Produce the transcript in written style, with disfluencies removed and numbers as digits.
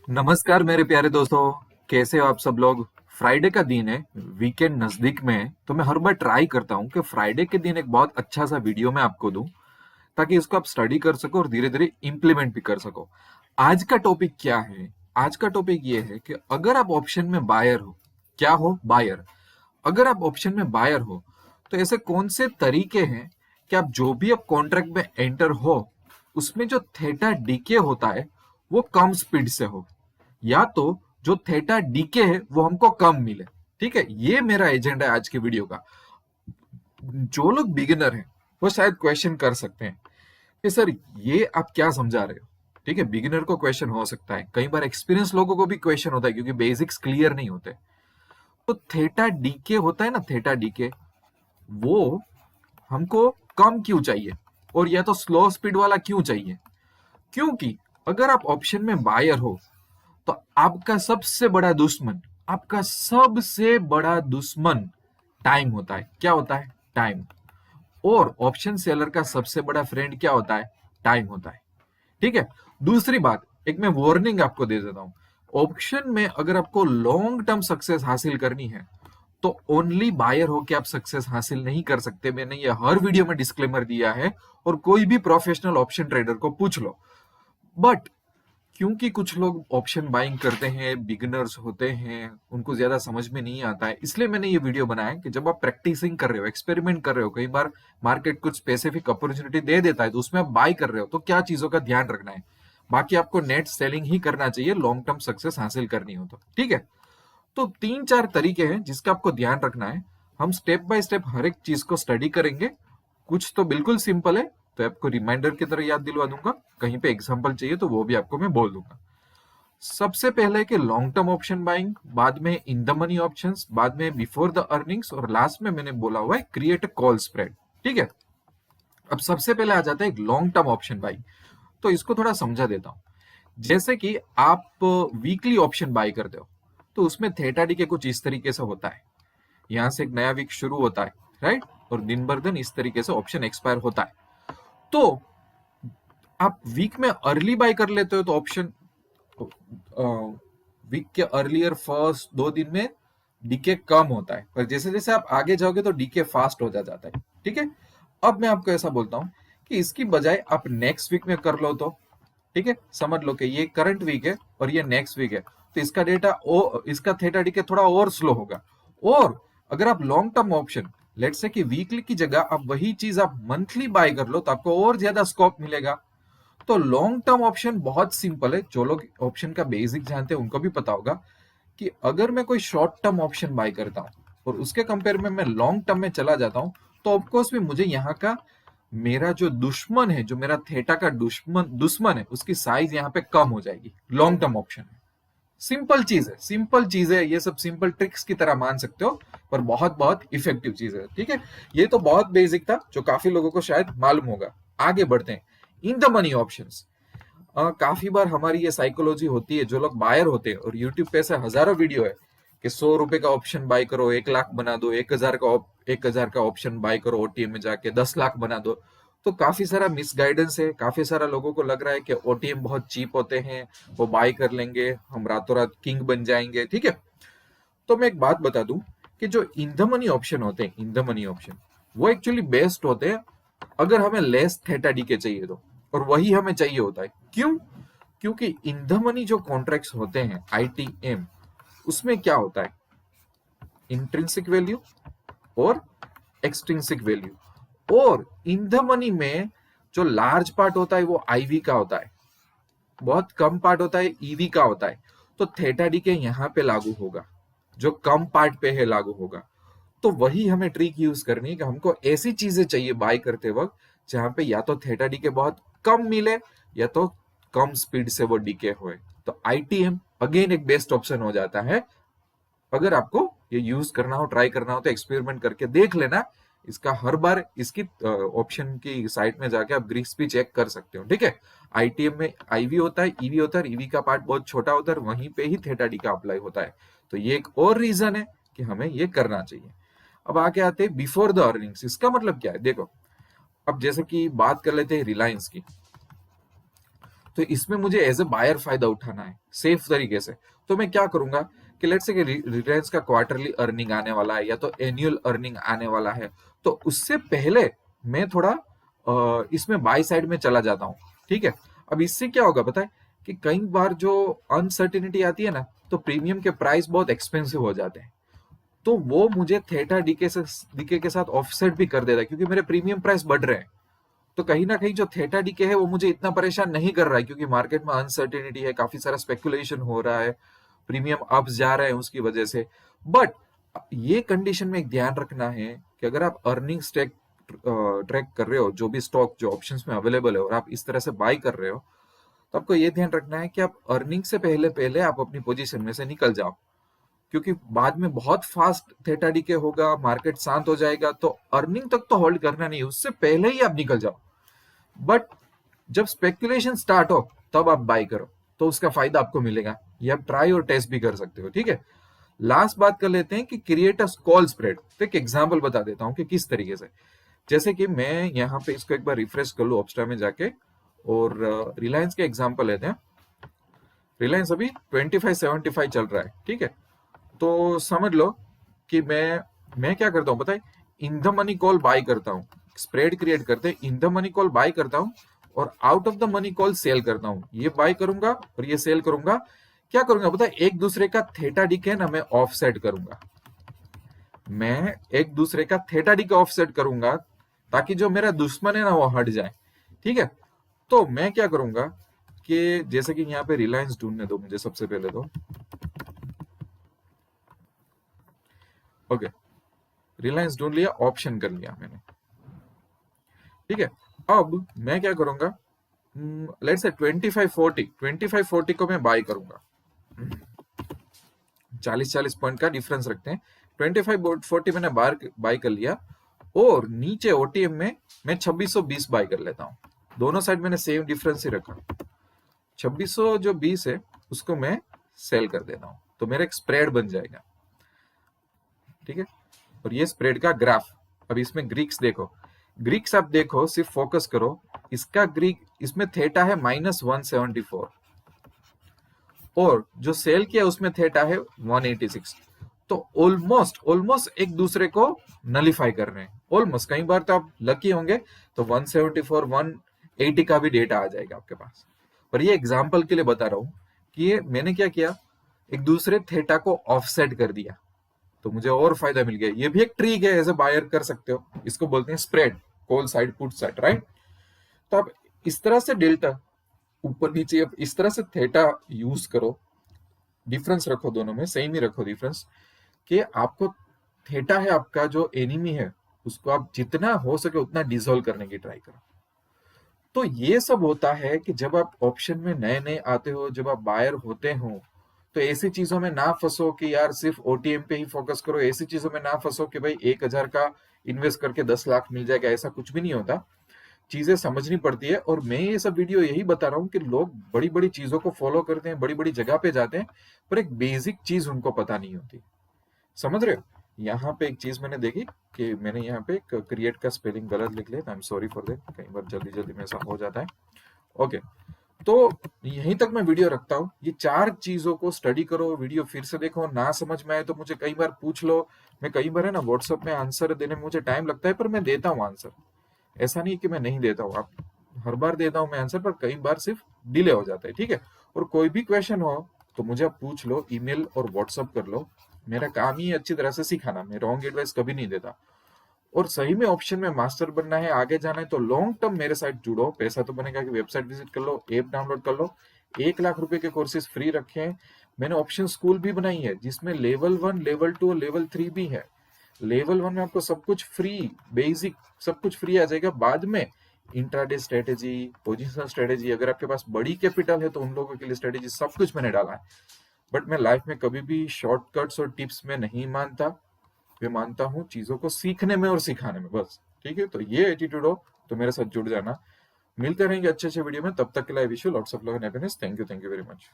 नमस्कार मेरे प्यारे दोस्तों। कैसे हो आप सब लोग। फ्राइडे का दिन है, वीकेंड नजदीक में है, तो मैं हर बार ट्राई करता हूँ कि फ्राइडे के दिन एक बहुत अच्छा सा वीडियो मैं आपको दूं, ताकि इसको आप स्टडी कर सको और धीरे धीरे इम्प्लीमेंट भी कर सको। आज का टॉपिक क्या है? आज का टॉपिक ये है कि अगर आप ऑप्शन में बायर हो, क्या हो बायर, अगर आप ऑप्शन में बायर हो तो ऐसे कौन से तरीके हैं कि आप जो भी आप कॉन्ट्रैक्ट में एंटर हो उसमें जो थेटा डीके होता है वो कम स्पीड से हो, या तो जो थेटा डीके है वो हमको कम मिले। ठीक है, ये मेरा एजेंडा है आज के वीडियो का। जो लोग बिगिनर हैं वो शायद क्वेश्चन कर सकते हैं कि सर ये आप क्या समझा रहे हो। ठीक है, बिगिनर को क्वेश्चन हो सकता है, कई बार एक्सपीरियंस लोगों को भी क्वेश्चन होता है क्योंकि बेसिक्स क्लियर नहीं होते। तो थेटा डीके होता है ना, थेटा डीके वो हमको कम क्यों चाहिए और या तो स्लो स्पीड वाला क्यों चाहिए? क्योंकि अगर आप ऑप्शन में बायर हो तो आपका सबसे बड़ा दुश्मन टाइम होता है। क्या होता है? टाइम। और ऑप्शन सेलर का सबसे बड़ा फ्रेंड क्या होता है? टाइम होता है। ठीक है। दूसरी बात, एक मैं वार्निंग आपको दे देता हूं। ऑप्शन में अगर आपको लॉन्ग टर्म सक्सेस हासिल करनी है तो ओनली बायर होके आप सक्सेस हासिल नहीं कर सकते। मैंने ये हर वीडियो में डिस्क्लेमर दिया है, और कोई भी प्रोफेशनल ऑप्शन ट्रेडर को पूछ लो। बट क्योंकि कुछ लोग ऑप्शन बाइंग करते हैं, बिगिनर्स होते हैं, उनको ज्यादा समझ में नहीं आता है, इसलिए मैंने ये वीडियो बनाया कि जब आप प्रैक्टिसिंग कर रहे हो, एक्सपेरिमेंट कर रहे हो, कई बार मार्केट कुछ स्पेसिफिक अपॉर्चुनिटी दे देता है तो उसमें आप बाय कर रहे हो तो क्या चीजों का ध्यान रखना है। बाकी आपको नेट सेलिंग ही करना चाहिए लॉन्ग टर्म सक्सेस हासिल करनी हो तो। ठीक है। तो तीन चार तरीके हैं जिसका आपको ध्यान रखना है। हम स्टेप बाय स्टेप हर एक चीज को स्टडी करेंगे। कुछ तो बिल्कुल सिंपल है तो आपको रिमाइंडर की तरह याद दिलवा दूंगा, कहीं पे एग्जांपल चाहिए तो वो भी आपको मैं बोल दूंगा। सबसे पहले कि लॉन्ग टर्म ऑप्शन बाइंग, बाद में इन द मनी ऑप्शंस, बाद में बिफोर द अर्निंग्स, और लास्ट में मैंने बोला हुआ है क्रिएट अ कॉल स्प्रेड। ठीक है। अब सबसे पहले आ जाता है लॉन्ग टर्म ऑप्शन बाइंग। तो इसको थोड़ा समझा देता हूं। जैसे कि आप वीकली ऑप्शन बाय करते हो तो उसमें थेटा डी के कुछ इस तरीके से होता है। यहां से एक नया वीक शुरू होता है, राइट, और दिन भर दिन इस तरीके से ऑप्शन एक्सपायर होता है। तो आप वीक में अर्ली बाय कर लेते हो तो ऑप्शन वीक के अर्लियर फर्स्ट 2 दिन में डीके कम होता है, पर जैसे जैसे आप आगे जाओगे तो डीके फास्ट हो जाता है। ठीक है। अब मैं आपको ऐसा बोलता हूं कि इसकी बजाय आप नेक्स्ट वीक में कर लो तो। ठीक है, समझ लो कि ये करंट वीक है और ये नेक्स्ट वीक है, तो इसका थेटा डीके थोड़ा और स्लो होगा। और अगर आप long term option, let's say कि वीकली की जगह आप वही चीज आप मंथली बाय कर लो तो आपको और ज्यादा स्कोप मिलेगा। तो लॉन्ग टर्म ऑप्शन बहुत सिंपल है, जो लोग ऑप्शन का बेसिक जानते हैं उनको भी पता होगा कि अगर मैं कोई शॉर्ट टर्म ऑप्शन बाय करता हूं और उसके कंपेयर में मैं लॉन्ग टर्म में चला जाता हूं तो ऑफकोर्स में मुझे यहाँ का मेरा जो दुश्मन है, जो मेरा थेटा का दुश्मन दुश्मन है, उसकी साइज यहाँ पे कम हो जाएगी लॉन्ग टर्म ऑप्शन में। सिंपल चीज है, सिंपल चीज है, ये सब सिंपल ट्रिक्स की तरह मान सकते हो, पर बहुत बहुत इफेक्टिव चीज है। ठीक है। ये तो बहुत बेसिक था जो काफी लोगों को शायद मालूम होगा। आगे बढ़ते हैं। In the money options. काफी बार हमारी ये साइकोलॉजी होती है, जो लोग बायर होते हैं, और यूट्यूब पे ऐसे हजारों वीडियो है कि 100 रुपए का ऑप्शन बाय करो 1 लाख बना दो, 1,000 का ऑप्शन बाय करो ओटीएम में जाके 10 लाख बना दो। तो काफी सारा मिसगाइडेंस है, काफी सारा लोगों को लग रहा है कि ओटीएम बहुत चीप होते हैं, वो बाय कर लेंगे, हम रातों रात किंग बन जाएंगे। ठीक है। तो मैं एक बात बता दूं कि जो इन द मनी ऑप्शन होते हैं, इन द मनी ऑप्शन वो एक्चुअली बेस्ट होते हैं अगर हमें लेस थेटा डी के चाहिए तो, और वही हमें चाहिए होता है। क्यों? क्योंकि इन द मनी जो कॉन्ट्रैक्ट्स होते हैं आईटीएम, उसमें क्या होता है? इंट्रिंसिक वैल्यू और एक्सट्रिंसिक वैल्यू। और इन द मनी में जो लार्ज पार्ट होता है वो आईवी का होता है, बहुत कम पार्ट होता है ईवी का होता है। तो थेटा डी के यहाँ पे लागू होगा, जो कम पार्ट पे है लागू होगा। तो वही हमें ट्रिक यूज करनी है कि हमको ऐसी चीजें चाहिए बाय करते वक्त जहां पे या तो थेटा डीके बहुत कम मिले या तो कम स्पीड से वो डीके होए। तो आईटीएम अगेन एक बेस्ट ऑप्शन हो जाता है। अगर आपको ये यूज करना हो, ट्राई करना हो तो एक्सपेरिमेंट करके देख लेना। इसका हर बार इसकी ऑप्शन की साइट में जाके आप ग्रीस भी चेक कर सकते हो। ठीक है। आईटीएम में आईवी होता है, ईवी होता है, ईवी का पार्ट बहुत छोटा होता है, वहीं पे ही थेटा डी का अप्लाई होता है। तो ये एक और रीजन है कि हमें ये करना चाहिए। अब आगे आते हैं बिफोर द अर्निंग्स। इसका मतलब क्या है? देखो, अब जैसे कि बात कर लेते हैं रिलायंस की। तो इसमें मुझे एज ए बायर फायदा उठाना है सेफ तरीके से। तो मैं क्या करूंगा कि लेट्स से कि रिलायंस का क्वार्टरली अर्निंग आने वाला है या तो एनुअल अर्निंग आने वाला है, तो उससे पहले मैं थोड़ा इसमें बाय साइड में चला जाता हूँ। ठीक है, अब इससे क्या होगा पता है कि कई बार जो अनसर्टिनिटी आती है ना, तो प्रीमियम के प्राइस बहुत एक्सपेंसिव हो जाते हैं, तो वो मुझे थेटा डीके के साथ ऑफसेट भी कर देता है, क्योंकि मेरे प्रीमियम प्राइस बढ़ रहे हैं। तो कहीं ना कहीं जो थेटा डीके है वो मुझे इतना परेशान नहीं कर रहा है, क्योंकि मार्केट में अनसर्टेनिटी है, काफी सारा स्पेकुलेशन हो रहा है, प्रीमियम अप्स जा रहे हैं उसकी वजह से। बट ये कंडीशन में एक ध्यान रखना है कि अगर आप अर्निंग्स ट्रैक कर रहे हो, जो भी स्टॉक जो ऑप्शंस में अवेलेबल है, और आप इस तरह से बाय कर रहे हो, तो आपको ये ध्यान रखना है कि आप अर्निंग से पहले पहले आप अपनी पोजीशन में से निकल जाओ, क्योंकि बाद में बहुत फास्ट थेटा डीके होगा, मार्केट शांत हो जाएगा, तो अर्निंग तक तो होल्ड करना नहीं, उससे पहले ही आप निकल जाओ। बट जब स्पेकुलेशन स्टार्ट हो तब आप बाय करो, तो उसका फायदा आपको मिलेगा। ये आप ट्राई और टेस्ट भी कर सकते हो। ठीक है, लास्ट बात कर लेते हैं कि क्रिएट अ कॉल स्प्रेड। तो एक एग्जांपल बता देता हूं कि किस तरीके से। जैसे कि मैं यहाँ पे इसको एक बार रिफ्रेश कर लूँ ऑप्स्टा में जाके, और रिलायंस के एग्जांपल लेते हैं। रिलायंस अभी 2575 चल रहा है। ठीक है, तो समझ लो कि मैं क्या करता हूँ पता है, in the money call buy करता हूँ। स्प्रेड क्रिएट करते हैं, in the money call buy करता हूँ और out of the money call sell करता हूँ। ये बाय करूंगा और ये सेल करूंगा। क्या करूंगा पता है, एक दूसरे का थेटा डीके ना मैं ऑफसेट करूंगा। मैं एक दूसरे का थेटा डीके ऑफसेट करूंगा ताकि जो मेरा दुश्मन है ना वो हट जाए। ठीक है, तो मैं क्या करूंगा कि जैसे कि यहाँ पे रिलायंस ढूंढने दो मुझे सबसे पहले तो। ओके, रिलायंस ढूंढ लिया, ऑप्शन कर लिया मैंने। ठीक है, अब मैं क्या करूंगा, लेट्स से 2540 को मैं बाय करूंगा। 40 पॉइंट का डिफरेंस रखते हैं। 2540 मैंने बाय कर लिया, और नीचे ओटीएम में मैं 2620 बाय कर लेता हूँ। दोनों साइड मैंने सेम डिफरेंस ही रखा। 2600 जो 20 है उसको मैं सेल कर देता हूँ, तो मेरा एक स्प्रेड बन जाएगा। ठीक है, और ये स्प्रेड का ग्राफ। अब इसमें ग्रीक्स देखो, ग्रीक्स आप देखो, सिर्फ फोकस करो। इसका ग्रीक, इसमें थेटा है -174, और जो सेल किया उसमें थेटा है 186। तो ऑलमोस्ट एक दूसरे को नलिफाई कर रहे हैं। ऑलमोस्ट, कई बार तो आप लकी होंगे तो 174 180 का भी डेटा आ जाएगा आपके पास। पर ये एग्जाम्पल के लिए बता रहा हूं कि ये मैंने क्या किया, एक दूसरे थेटा को ऑफसेट कर दिया, तो मुझे और फायदा मिल गया। ये भी एक ट्रिक है, एज ए बायर कर सकते हो। इसको बोलते हैं spread, call side put side, right. तो आप इस तरह से डेल्टा ऊपर नीचे इस तरह से थेटा यूज करो, डिफरेंस रखो दोनों में, सेम ही रखो डिफरेंस, कि आपको थेटा है आपका जो एनिमी है, उसको आप जितना हो सके उतना डिसॉल्व करने की ट्राई करो। तो ये सब होता है कि जब आप ऑप्शन में नए नए आते हो, जब आप बायर होते हो, तो ऐसी चीजों में ना फंसो कि यार सिर्फ ओटीएम पे ही फोकस करो। ऐसी चीजों में ना फंसो कि भाई 1000 का इन्वेस्ट करके 10 लाख मिल जाएगा, ऐसा कुछ भी नहीं होता। चीजें समझनी पड़ती है, और मैं ये सब वीडियो यही बता रहा हूँ कि लोग बड़ी बड़ी चीजों को फॉलो करते हैं, बड़ी बड़ी जगह पे जाते हैं, पर एक बेसिक चीज उनको पता नहीं होती। समझ रहे हो। यहाँ पे एक चीज मैंने देखी कि मैंने यहाँ पे क्रिएट का स्पेलिंग गलत लिख लिया, I am sorry for that, कई बार जल्दी जल्दी में ऐसा हो जाता है। ओके, तो यहीं तक मैं वीडियो रखता हूँ। ये 4 चीजों को स्टडी करो, वीडियो फिर से देखो, ना समझ में आए तो मुझे कई बार पूछ लो। मैं कई बार है ना व्हाट्सएप में आंसर देने में मुझे टाइम लगता है, पर मैं देता हूँ आंसर। ऐसा नहीं कि मैं नहीं देता हूँ, आप हर बार देता हूँ मैं आंसर, पर कई बार सिर्फ डिले हो जाता है। ठीक है, और कोई भी क्वेश्चन हो तो मुझे आप पूछ लो, ईमेल और व्हाट्सएप कर लो। मेरा काम ही अच्छी तरह से सिखाना, मैं रॉन्ग एडवाइस कभी नहीं देता। और सही में ऑप्शन में मास्टर बनना है, आगे जाना है, तो लॉन्ग टर्म मेरे साथ जुड़ो। पैसा तो बनेगा कि वेबसाइट विजिट कर लो, ऐप डाउनलोड कर लो। 1 लाख रुपए के कोर्सेज फ्री रखे हैं मैंने। ऑप्शन स्कूल भी बनाई है जिसमें लेवल 1, लेवल 2 और लेवल 3 भी है। लेवल 1 में आपको सब कुछ फ्री, बेसिक सब कुछ फ्री आ जाएगा। बाद में इंट्राडे स्ट्रेटेजी, पोजिशनल स्ट्रेटेजी, अगर आपके पास बड़ी कैपिटल है तो उन लोगों के लिए स्ट्रेटेजी, सब कुछ मैंने डाला है। बट मैं लाइफ में कभी भी शॉर्टकट्स और टिप्स में नहीं मानता। मैं मानता हूँ चीजों को सीखने में और सिखाने में, बस। ठीक है, तो ये एटीट्यूड हो तो मेरे साथ जुड़ जाना। मिलते रहेंगे अच्छे अच्छे वीडियो में, तब तक के लिए wish you lots of love and happiness. Thank you very much.